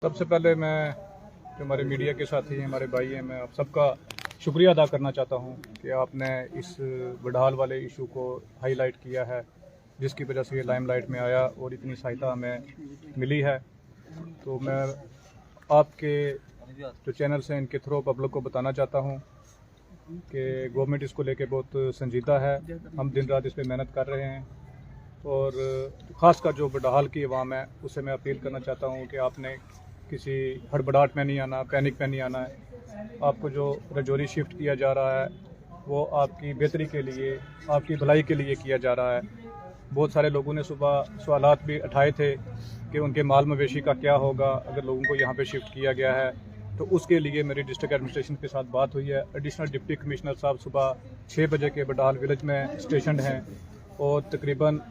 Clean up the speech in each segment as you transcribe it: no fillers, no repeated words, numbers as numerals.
सबसे पहले मैं जो हमारे मीडिया के साथी हैं, हमारे भाई हैं, मैं आप सबका शुक्रिया अदा करना चाहता हूं कि आपने इस बडहाल वाले इशू को हाईलाइट किया है, जिसकी वजह से ये लाइमलाइट में आया और इतनी सहायता हमें मिली है। तो मैं आपके जो चैनल्स हैं इनके थ्रू पब्लिक को बताना चाहता हूं कि गवर्नमेंट इसको लेके बहुत संजीदा है। हम दिन रात इस पर मेहनत कर रहे हैं और ख़ासकर जो बडहाल की अवाम है उससे मैं अपील करना चाहता हूँ कि आपने किसी हड़बड़ाहट में नहीं आना, पैनिक में नहीं आना है। आपको जो रजौरी शिफ्ट किया जा रहा है वो आपकी बेहतरी के लिए, आपकी भलाई के लिए किया जा रहा है। बहुत सारे लोगों ने सुबह सवालात भी उठाए थे कि उनके माल मवेशी का क्या होगा अगर लोगों को यहाँ पे शिफ्ट किया गया है। तो उसके लिए मेरी डिस्ट्रिक्ट एडमिनिस्ट्रेशन के साथ बात हुई है। एडिशनल डिप्टी कमिश्नर साहब सुबह 6 बजे के बडहाल विलेज में स्टेशन हैं और तकरीबन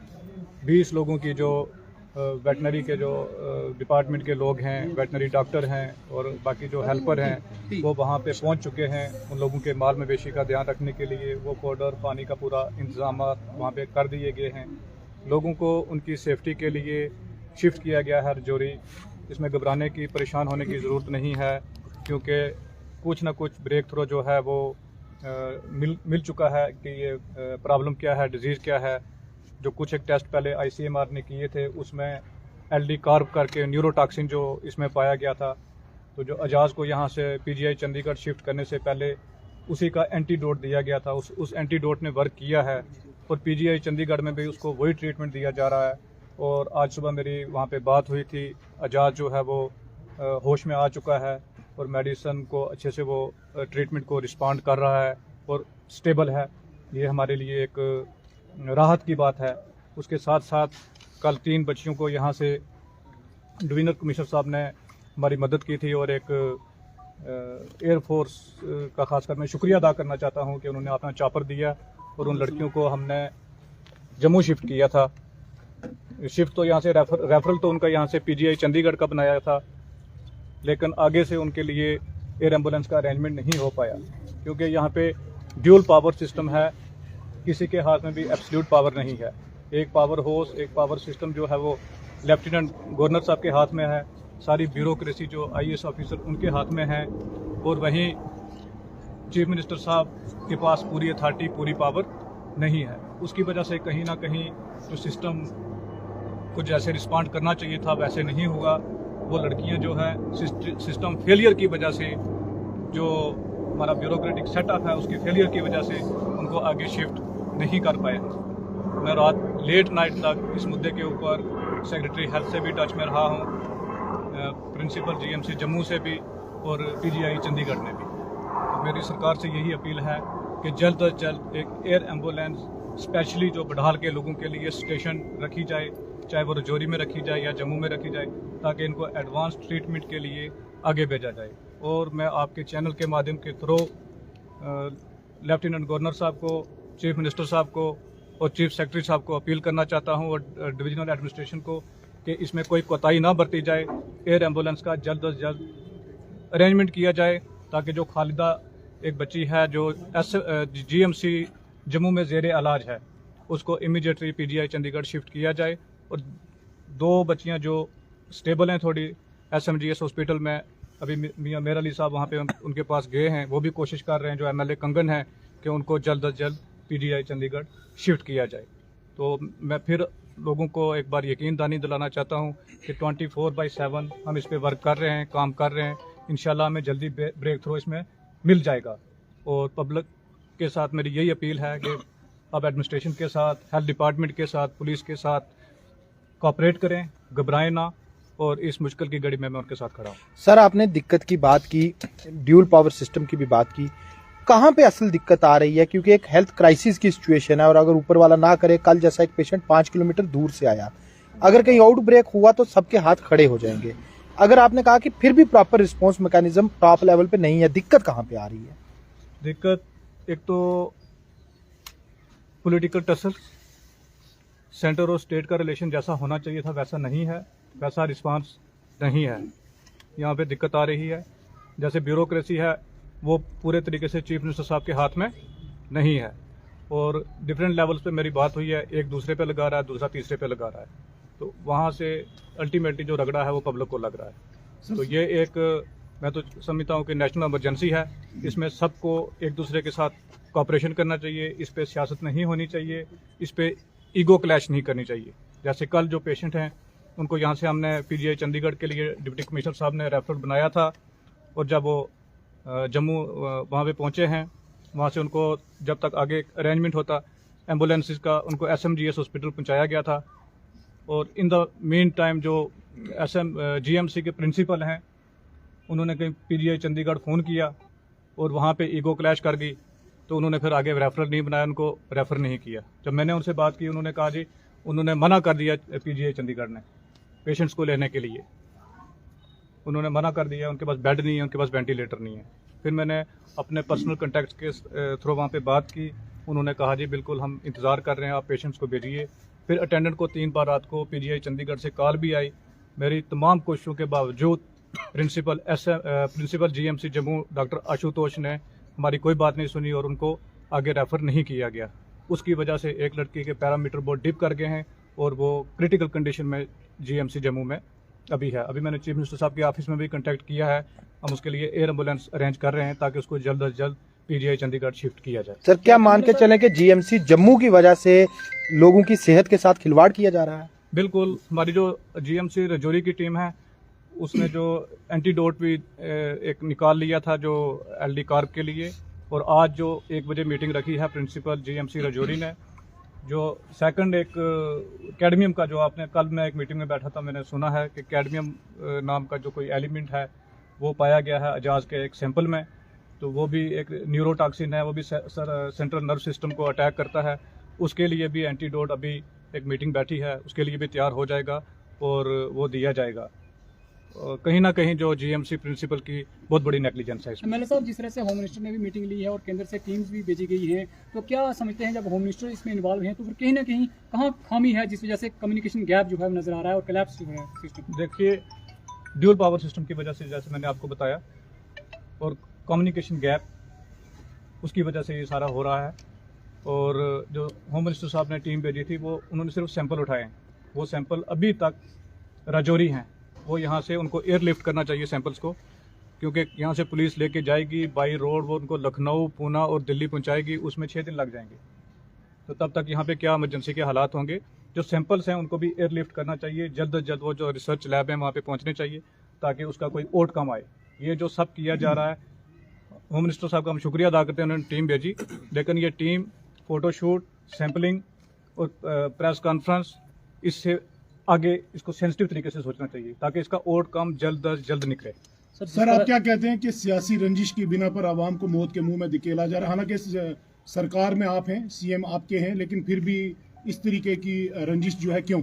20 लोगों की जो वेटनरी के जो डिपार्टमेंट के लोग हैं, वेटनरी डॉक्टर हैं और बाकी जो हेल्पर हैं वो वहाँ पे पहुँच चुके हैं। उन लोगों के माल मवेशी का ध्यान रखने के लिए वो पाउडर पानी का पूरा इंतजाम वहाँ पे कर दिए गए हैं। लोगों को उनकी सेफ्टी के लिए शिफ्ट किया गया है रजौरी। इसमें घबराने की, परेशान होने की ज़रूरत नहीं है, क्योंकि कुछ ना कुछ ब्रेक थ्रू जो है वो मिल चुका है कि ये प्रॉब्लम क्या है, डिजीज़ क्या है। जो कुछ एक टेस्ट पहले ICMR ने किए थे उसमें LD कार्ब करके न्यूरोटॉक्सिन जो इसमें पाया गया था। तो जो एजाज को यहाँ से PGI चंडीगढ़ शिफ्ट करने से पहले उसी का एंटीडोट दिया गया था, उस एंटीडोट ने वर्क किया है और PGI चंडीगढ़ में भी उसको वही ट्रीटमेंट दिया जा रहा है। और आज सुबह मेरी वहाँ पे बात हुई थी, एजाज जो है वो होश में आ चुका है और मेडिसिन को अच्छे से वो ट्रीटमेंट को रिस्पॉन्ड कर रहा है और स्टेबल है। ये हमारे लिए एक राहत की बात है। उसके साथ साथ कल 3 बच्चियों को यहाँ से डिवीजनल कमिश्नर साहब ने हमारी मदद की थी और एक एयरफोर्स का खासकर मैं शुक्रिया अदा करना चाहता हूँ कि उन्होंने अपना चॉपर दिया और उन लड़कियों को हमने जम्मू शिफ्ट किया था। शिफ्ट तो यहाँ से रेफरल तो उनका यहाँ से PGI चंडीगढ़ का बनाया था, लेकिन आगे से उनके लिए एयर एम्बुलेंस का अरेंजमेंट नहीं हो पाया क्योंकि यहाँ पे ड्यूल पावर सिस्टम है। किसी के हाथ में भी एब्सोल्यूट पावर नहीं है। एक पावर हाउस, एक पावर सिस्टम जो है वो लेफ्टिनेंट गवर्नर साहब के हाथ में है, सारी ब्यूरोक्रेसी जो IAS ऑफिसर उनके हाथ में है और वहीं चीफ मिनिस्टर साहब के पास पूरी अथॉरिटी, पूरी पावर नहीं है। उसकी वजह से कहीं ना कहीं जो सिस्टम को जैसे रिस्पॉन्ड करना चाहिए था वैसे नहीं हुआ। वो लड़कियां जो है सिस्टम फेलियर की वजह से, जो हमारा ब्यूरोक्रेटिक सेटअप है उसकी फेलियर की वजह से उनको आगे शिफ्ट नहीं कर पाए। मैं रात लेट नाइट तक इस मुद्दे के ऊपर सेक्रेटरी हेल्थ से भी टच में रहा हूँ, प्रिंसिपल GMC जम्मू से भी और PGI चंडीगढ़ में भी। तो मेरी सरकार से यही अपील है कि जल्द अज जल्द एक एयर एम्बुलेंस स्पेशली जो बडहाल के लोगों के लिए स्टेशन रखी जाए, चाहे वो रजौरी में रखी जाए या जम्मू में रखी जाए, ताकि इनको एडवांस ट्रीटमेंट के लिए आगे भेजा जाए। और मैं आपके चैनल के माध्यम के थ्रू लेफ्टिनेंट गवर्नर साहब को, चीफ मिनिस्टर साहब को और चीफ सेक्रेटरी साहब को अपील करना चाहता हूं और डिविजनल एडमिनिस्ट्रेशन को कि इसमें कोई कोताही ना बरती जाए। एयर एम्बुलेंस का जल्द अज जल्द अरेंजमेंट किया जाए ताकि जो खालिदा एक बच्ची है जो GMC जम्मू में ज़ेरे इलाज है उसको इमीडिएटली PGI चंडीगढ़ शिफ्ट किया जाए। और 2 बच्चियां जो स्टेबल हैं थोड़ी SMGS हॉस्पिटल में, अभी मियां मेर अली साहब वहाँ पे उनके पास गए हैं, वो भी कोशिश कर रहे हैं, जो MLA कंगन है, कि उनको जल्द अज जल्द PGI चंडीगढ़ शिफ्ट किया जाए। तो मैं फिर लोगों को एक बार यकीन दहानी दिलाना चाहता हूँ कि 24/7 हम इस पर वर्क कर रहे हैं, काम कर रहे हैं। इंशाल्लाह हमें जल्दी ब्रेक थ्रू इसमें मिल जाएगा। और पब्लिक के साथ मेरी यही अपील है कि अब एडमिनिस्ट्रेशन के साथ, हेल्थ डिपार्टमेंट के साथ, पुलिस के साथ कोऑपरेट करें, घबराएं ना, और इस मुश्किल की घड़ी में मैं उनके साथ खड़ा हूँ। सर, आपने दिक्कत की बात की, ड्यूल पावर सिस्टम की भी बात की, कहाँ पे असल दिक्कत आ रही है? क्योंकि एक हेल्थ क्राइसिस की सिचुएशन है और अगर ऊपर वाला ना करे, कल जैसा एक पेशेंट 5 किलोमीटर दूर से आया, अगर कहीं आउट ब्रेक हुआ तो सबके हाथ खड़े हो जाएंगे। अगर आपने कहा कि फिर भी proper response mechanism top level पे नहीं है, दिक्कत कहाँ पे आ रही है? दिक्कत एक तो पॉलिटिकल टसल, सेंटर और स्टेट का रिलेशन जैसा होना चाहिए था वैसा नहीं है, वैसा रिस्पांस नहीं है। यहाँ पे दिक्कत आ रही है। जैसे ब्यूरोक्रेसी है वो पूरे तरीके से चीफ मिनिस्टर साहब के हाथ में नहीं है और डिफरेंट लेवल्स पे मेरी बात हुई है, एक दूसरे पे लगा रहा है, दूसरा तीसरे पे लगा रहा है। तो वहाँ से अल्टीमेटली जो रगड़ा है वो पब्लिक को लग रहा है। तो ये एक, मैं तो समझता हूँ कि नेशनल इमरजेंसी है। इसमें सबको एक दूसरे के साथ कोऑपरेशन करना चाहिए। इस पे सियासत नहीं होनी चाहिए, इस पे ईगो क्लैश नहीं करनी चाहिए। जैसे कल जो पेशेंट हैं उनको यहाँ से हमने पीजीआई चंडीगढ़ के लिए डिप्टी कमिश्नर साहब ने रेफर बनाया था, और जब वो जम्मू वहाँ पे पहुँचे हैं, वहाँ से उनको जब तक आगे अरेंजमेंट होता एम्बुलेंसेस का, उनको SMGS हॉस्पिटल पहुँचाया गया था। और इन द मेन टाइम जो GMC के प्रिंसिपल हैं उन्होंने कहीं पीजीआई चंडीगढ़ फ़ोन किया और वहाँ पे ईगो क्लैश कर गई, तो उन्होंने फिर आगे रेफरल नहीं बनाया, उनको रेफ़र नहीं किया। जब मैंने उनसे बात की, उन्होंने कहा जी उन्होंने मना कर दिया, पीजीआई चंडीगढ़ ने पेशेंट्स को लेने के लिए उन्होंने मना कर दिया, उनके पास बेड नहीं है, उनके पास वेंटिलेटर नहीं है। फिर मैंने अपने पर्सनल कॉन्टैक्ट के थ्रू वहाँ पे बात की, उन्होंने कहा जी बिल्कुल हम इंतज़ार कर रहे हैं, आप पेशेंट्स को भेजिए। फिर अटेंडेंट को 3 बार रात को पीजीआई चंडीगढ़ से कॉल भी आई। मेरी तमाम कोशिशों के बावजूद principal GMC Jammu doctor Ashutosh ने हमारी कोई बात नहीं सुनी और उनको आगे रेफ़र नहीं किया गया। उसकी वजह से एक लड़की के पैरामीटर बहुत डिप कर गए हैं और वो क्रिटिकल कंडीशन में GMC जम्मू में अभी है। अभी मैंने चीफ मिनिस्टर साहब के ऑफिस में भी कांटेक्ट किया है, हम उसके लिए एयर एम्बुलेंस अरेंज कर रहे हैं ताकि उसको जल्द अज जल्द पीजीआई चंडीगढ़ शिफ्ट किया जाए। सर, क्या मान के चलें कि GMC जम्मू की वजह से लोगों की सेहत के साथ खिलवाड़ किया जा रहा है? बिल्कुल, हमारी जो GMC रजौरी की टीम है उसने जो एंटीडोट भी एक निकाल लिया था जो LD कार्ब के लिए, और आज जो 1 बजे मीटिंग रखी है प्रिंसिपल GMC रजौरी ने, जो सेकंड एक कैडमियम का, जो आपने कल मैं एक मीटिंग में बैठा था, मैंने सुना है कि कैडमियम नाम का जो कोई एलिमेंट है वो पाया गया है अजाज के एक सैंपल में, तो वो भी एक न्यूरोटॉक्सिन है, वो भी सेंट्रल नर्व सिस्टम को अटैक करता है। उसके लिए भी एंटीडोट अभी एक मीटिंग बैठी है, उसके लिए भी तैयार हो जाएगा और वो दिया जाएगा। कहीं ना कहीं जो GMC प्रिंसिपल की बहुत बड़ी नेग्लिजेंस है इसमें। MLA साहब, जिस तरह से होम मिनिस्टर ने भी मीटिंग ली है और केंद्र से टीम्स भी भेजी गई हैं, तो क्या समझते हैं जब होम मिनिस्टर इसमें इन्वॉल्व हैं तो फिर कहीं ना कहीं कहाँ खामी है जिस वजह से कम्युनिकेशन गैप जो है नजर आ रहा है और कोलैप्स जो है सिस्टम? देखिए, ड्यूल पावर सिस्टम की वजह से, जैसे मैंने आपको बताया, और कम्युनिकेशन गैप, उसकी वजह से ये सारा हो रहा है। और जो होम मिनिस्टर साहब ने टीम भेजी थी वो उन्होंने सिर्फ सैंपल उठाए हैं, वो सैंपल अभी तक राजौरी हैं, वो यहाँ से उनको एयरलिफ्ट करना चाहिए सैंपल्स को, क्योंकि यहाँ से पुलिस लेके जाएगी बाई रोड, वो उनको लखनऊ, पूना और दिल्ली पहुँचाएगी, उसमें 6 दिन लग जाएंगे। तो तब तक यहाँ पे क्या इमरजेंसी के हालात होंगे। जो सैंपल्स हैं उनको भी एयरलिफ्ट करना चाहिए, जल्द अज जल्द वो जो रिसर्च लैब हैं वहाँ पे पहुँचने चाहिए ताकि उसका कोई आउटकम आए। ये जो सब किया जा रहा है, होम मिनिस्टर साहब का हम शुक्रिया अदा करते हैं, उन्होंने टीम भेजी, लेकिन ये टीम फोटोशूट, सैंपलिंग और प्रेस कॉन्फ्रेंस, इससे आगे इसको सेंसिटिव तरीके से सोचना चाहिए ताकि इसका आउटकम जल्द अज जल्द निकले। सर, आप क्या कहते हैं कि सियासी रंजिश की बिना पर आवाम को मौत के मुंह में धकेला जा रहा है? हालांकि सरकार में आप हैं, CM आपके हैं, लेकिन फिर भी इस तरीके की रंजिश जो है क्यों?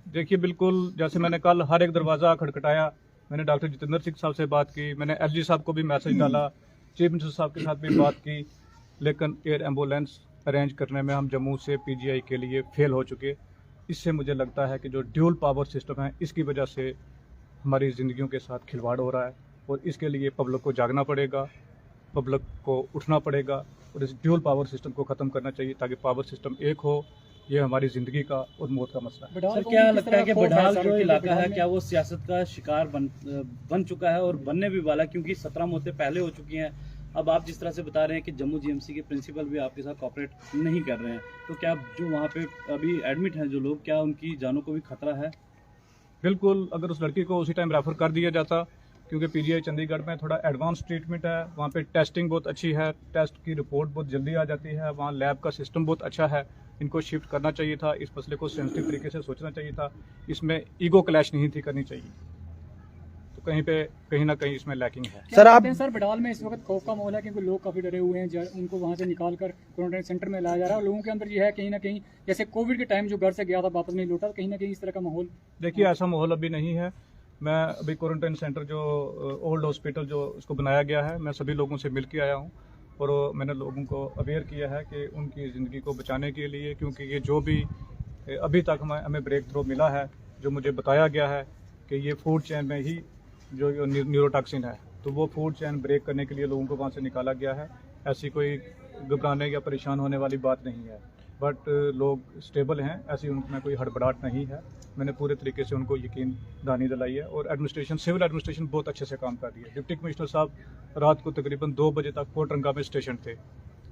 देखिए, बिल्कुल जैसे मैंने कल हर एक दरवाज़ा खटखटाया, मैंने डॉक्टर जितेंद्र सिंह साहब से बात की, मैंने LG साहब को भी मैसेज डाला, चीफ मिनिस्टर साहब के साथ भी बात की, लेकिन एयर एम्बुलेंस अरेंज करने में हम जम्मू से PGI के लिए फेल हो चुके। इससे मुझे लगता है कि जो ड्यूल पावर सिस्टम है इसकी वजह से हमारी ज़िंदगियों के साथ खिलवाड़ हो रहा है, और इसके लिए पब्लिक को जागना पड़ेगा, पब्लिक को उठना पड़ेगा और इस ड्यूल पावर सिस्टम को ख़त्म करना चाहिए ताकि पावर सिस्टम एक हो। ये हमारी ज़िंदगी का और मौत का मसला है। बड़ाल सर, को क्या किस लगता तरह है कि खौफ बड़ाल सर जो कि इलाका है बड़ाल में- क्या वो सियासत का शिकार बन चुका है और बनने भी वाला है, क्योंकि 17 मौतें पहले हो चुकी हैं। अब आप जिस तरह से बता रहे हैं कि जम्मू GMC के प्रिंसिपल भी आपके साथ कोऑपरेट नहीं कर रहे हैं, तो क्या जो वहाँ पे अभी एडमिट हैं जो लोग, क्या उनकी जानों को भी खतरा है? बिल्कुल, अगर उस लड़की को उसी टाइम रेफ़र कर दिया जाता, क्योंकि PGI चंडीगढ़ में थोड़ा एडवांस ट्रीटमेंट है, वहाँ पे टेस्टिंग बहुत अच्छी है, टेस्ट की रिपोर्ट बहुत जल्दी आ जाती है, वहाँ लैब का सिस्टम बहुत अच्छा है, इनको शिफ्ट करना चाहिए था, इस मसले को सेंसिटिव तरीके से सोचना चाहिए था, इसमें ईगो क्लैश नहीं थी करनी चाहिए। तो कहीं ना कहीं इसमें लैकिंग है। क्या सर, आप- कहते हैं सर, बड़ाल में इस वक्त खौफ का माहौल है क्योंकि लोग काफी डरे हुए हैं, उनको वहां से निकाल कर क्वारंटाइन सेंटर में लाया जा रहा है और लोगों के अंदर ये है कहीं ना कहीं, जैसे कोविड के टाइम जो घर से गया था वापस नहीं लौटा, कहीं ना कहीं इस तरह का माहौल। देखिए, ऐसा माहौल अभी नहीं है। मैं अभी क्वारंटाइन सेंटर जो ओल्ड हॉस्पिटल जो उसको बनाया गया है, मैं सभी लोगों से मिल के आया हूँ और मैंने लोगों को अवेयर किया है कि उनकी ज़िंदगी को बचाने के लिए, क्योंकि ये जो भी अभी तक हमें ब्रेक थ्रू मिला है, जो मुझे बताया गया है कि ये फूड चेन में ही जो न्यूरोटॉक्सिन है, तो वो फूड चेन ब्रेक करने के लिए लोगों को वहाँ से निकाला गया है। ऐसी कोई घबराने या परेशान होने वाली बात नहीं है। बट लोग स्टेबल हैं, ऐसी उनमें कोई हड़बड़ाहट नहीं है। मैंने पूरे तरीके से उनको यकीन दहानी दिलाई है और एडमिनिस्ट्रेशन, सिविल एडमिनिस्ट्रेशन बहुत अच्छे से काम कर रही है। डिप्टी कमिश्नर साहब रात को तकरीबन 2 बजे तक कोटरंगा में स्टेशन थे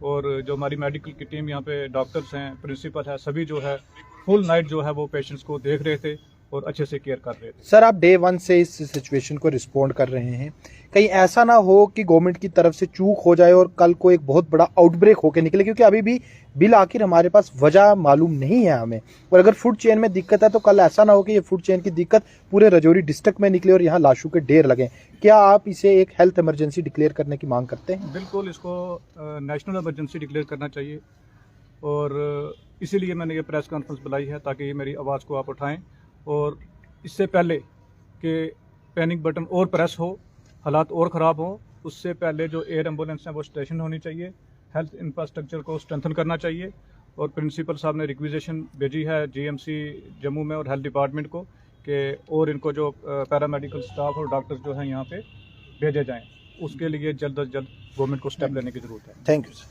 और जो हमारी मेडिकल की टीम यहाँ पे डॉक्टर्स हैं, प्रिंसिपल है, सभी जो है फुल नाइट जो है वो पेशेंट्स को देख रहे थे और अच्छे से केयर कर रहे थे। सर, आप डे 1 से इस सिचुएशन को रिस्पॉन्ड कर रहे हैं, कहीं ऐसा ना हो कि गवर्नमेंट की तरफ से चूक हो जाए और कल को एक बहुत बड़ा आउटब्रेक होकर निकले, क्योंकि अभी भी बिल आखिर हमारे पास वजह मालूम नहीं है हमें। और अगर फूड चेन में दिक्कत है तो कल ऐसा ना हो कि ये फूड चेन की दिक्कत पूरे राजौरी डिस्ट्रिक्ट में निकले और यहाँ लाशों के ढेर लगे। क्या आप इसे एक हेल्थ इमरजेंसी डिक्लेयर करने की मांग करते हैं? बिल्कुल, इसको नेशनल इमरजेंसी डिक्लेयर करना चाहिए और इसीलिए मैंने ये प्रेस कॉन्फ्रेंस बुलाई है ताकि ये मेरी आवाज़ को आप उठाएं और इससे पहले कि पैनिक बटन और प्रेस हो, हालात और ख़राब हो, उससे पहले जो एयर एम्बुलेंस हैं वो स्टेशन होनी चाहिए, हेल्थ इंफ्रास्ट्रक्चर को स्ट्रेंथन करना चाहिए। और प्रिंसिपल साहब ने रिक्विजिशन भेजी है जीएमसी जम्मू में और हेल्थ डिपार्टमेंट को कि और इनको जो पैरामेडिकल स्टाफ और डॉक्टर्स जो हैं यहाँ पे भेजे जाएँ। उसके लिए जल्द अज जल्द गवर्नमेंट को स्टेप लेने की ज़रूरत है। Thank you sir.